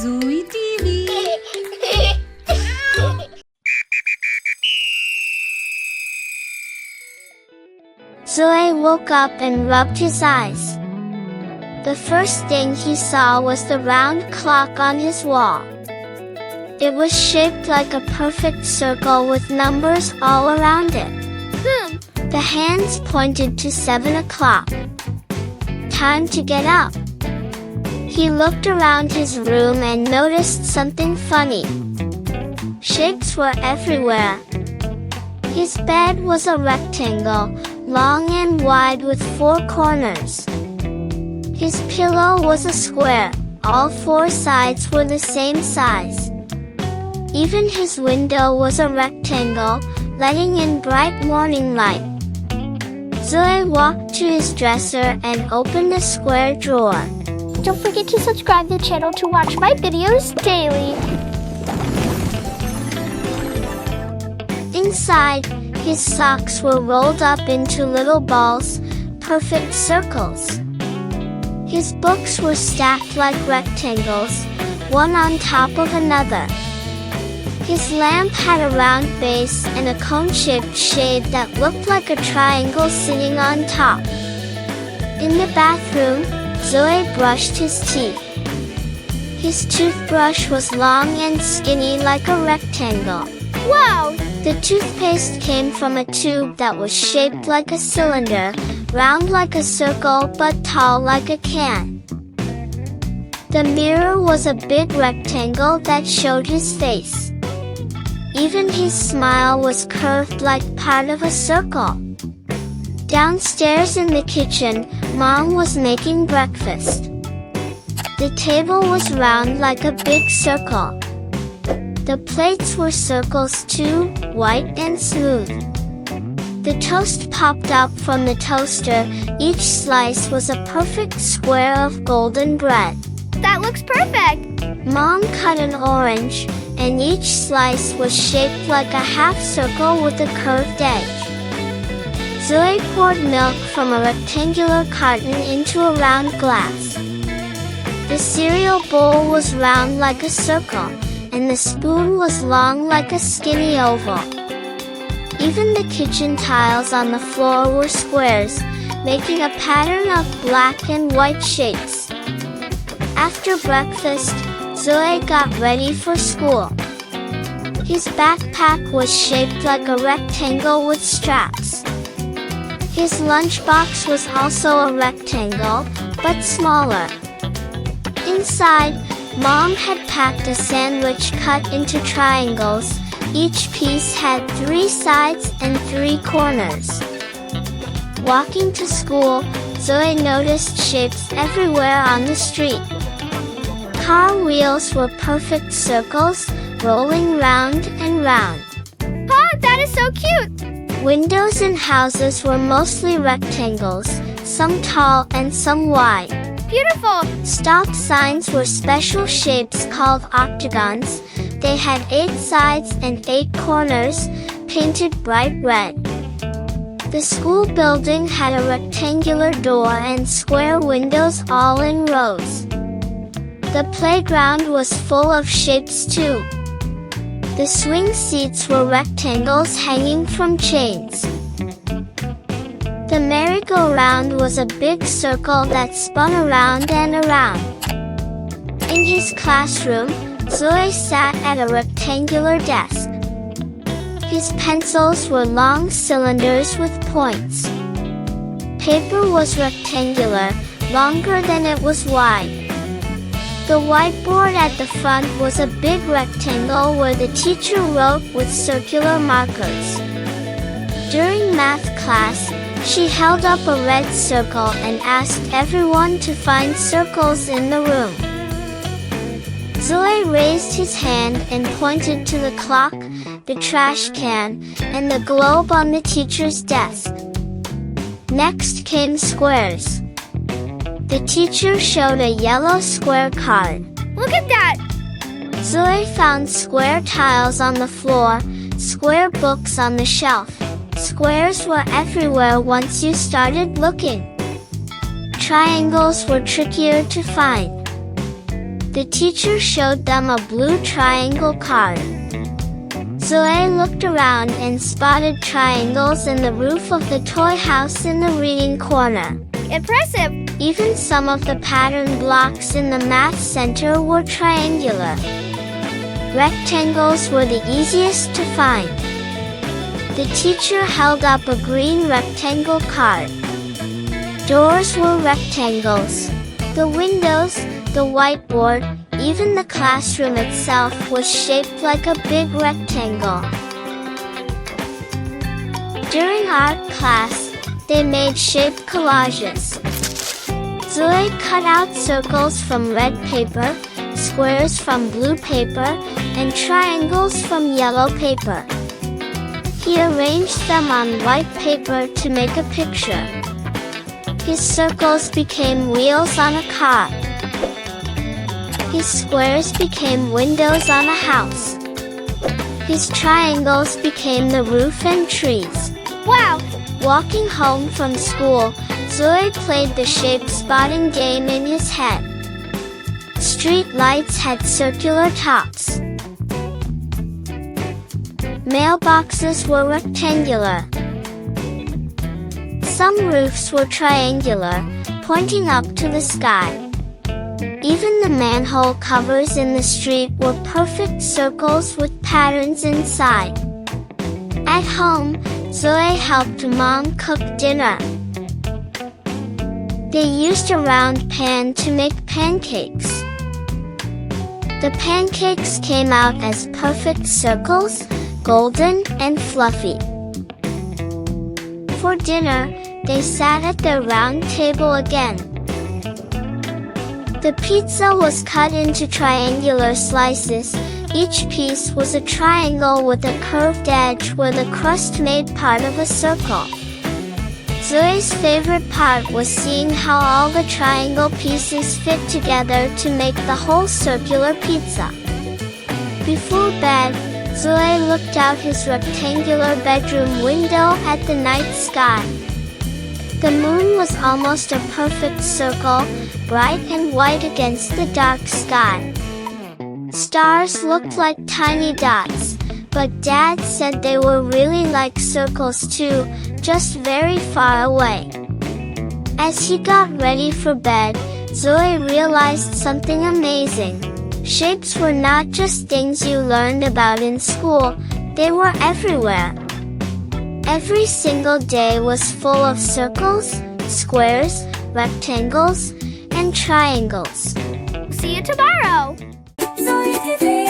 Zoe TV. Zoe woke up and rubbed his eyes. The first thing he saw was the round clock on his wall. It was shaped like a perfect circle with numbers all around it. The hands pointed to 7 o'clock. Time to get up. He looked around his room and noticed something funny. Shapes were everywhere. His bed was a rectangle, long and wide with 4 corners. His pillow was a square, all 4 sides were the same size. Even his window was a rectangle, letting in bright morning light. Zoe walked to his dresser and opened a square drawer. Don't forget to subscribe to the channel to watch my videos daily. Inside, his socks were rolled up into little balls, perfect circles. His books were stacked like rectangles, one on top of another. His lamp had a round base and a cone-shaped shade that looked like a triangle sitting on top. In the bathroom, Zoe brushed his teeth. His toothbrush was long and skinny like a rectangle. Wow! The toothpaste came from a tube that was shaped like a cylinder, round like a circle but tall like a can. The mirror was a big rectangle that showed his face. Even his smile was curved like part of a circle. Downstairs in the kitchen, Mom was making breakfast. The table was round like a big circle. The plates were circles too, white and smooth. The toast popped up from the toaster. Each slice was a perfect square of golden bread. That looks perfect! Mom cut an orange, and each slice was shaped like a half circle with a curved edge. Zoe poured milk from a rectangular carton into a round glass. The cereal bowl was round like a circle, and the spoon was long like a skinny oval. Even the kitchen tiles on the floor were squares, making a pattern of black and white shapes. After breakfast, Zoe got ready for school. His backpack was shaped like a rectangle with straps. His lunchbox was also a rectangle, but smaller. Inside, Mom had packed a sandwich cut into triangles. Each piece had 3 sides and 3 corners. Walking to school, Zoe noticed shapes everywhere on the street. Car wheels were perfect circles, rolling round and round. Oh, that is so cute! Windows in houses were mostly rectangles, some tall and some wide. Beautiful! Stop signs were special shapes called octagons. They had 8 sides and 8 corners, painted bright red. The school building had a rectangular door and square windows all in rows. The playground was full of shapes too. The swing seats were rectangles hanging from chains. The merry-go-round was a big circle that spun around and around. In his classroom, Zoe sat at a rectangular desk. His pencils were long cylinders with points. Paper was rectangular, longer than it was wide. The whiteboard at the front was a big rectangle where the teacher wrote with circular markers. During math class, she held up a red circle and asked everyone to find circles in the room. Zoe raised his hand and pointed to the clock, the trash can, and the globe on the teacher's desk. Next came squares. The teacher showed a yellow square card. Look at that! Zoe found square tiles on the floor, square books on the shelf. Squares were everywhere once you started looking. Triangles were trickier to find. The teacher showed them a blue triangle card. Zoe looked around and spotted triangles in the roof of the toy house in the reading corner. Impressive! Even some of the pattern blocks in the math center were triangular. Rectangles were the easiest to find. The teacher held up a green rectangle card. Doors were rectangles. The windows, the whiteboard, even the classroom itself was shaped like a big rectangle. During art class, they made shape collages. Zoe cut out circles from red paper, squares from blue paper, and triangles from yellow paper. He arranged them on white paper to make a picture. His circles became wheels on a car. His squares became windows on a house. His triangles became the roof and trees. Wow! Walking home from school, Zoe played the shape spotting game in his head. Street lights had circular tops. Mailboxes were rectangular. Some roofs were triangular, pointing up to the sky. Even the manhole covers in the street were perfect circles with patterns inside. At home, Zoe helped Mom cook dinner. They used a round pan to make pancakes. The pancakes came out as perfect circles, golden and fluffy. For dinner, they sat at their round table again. The pizza was cut into triangular slices. Each piece was a triangle with a curved edge where the crust made part of a circle. Zoe's favorite part was seeing how all the triangle pieces fit together to make the whole circular pizza. Before bed, Zoe looked out his rectangular bedroom window at the night sky. The moon was almost a perfect circle, bright and white against the dark sky. Stars looked like tiny dots, but Dad said they were really like circles too, just very far away. As he got ready for bed, Zoe realized something amazing. Shapes were not just things you learned about in school, they were everywhere. Every single day was full of circles, squares, rectangles, and triangles. See you tomorrow! So you can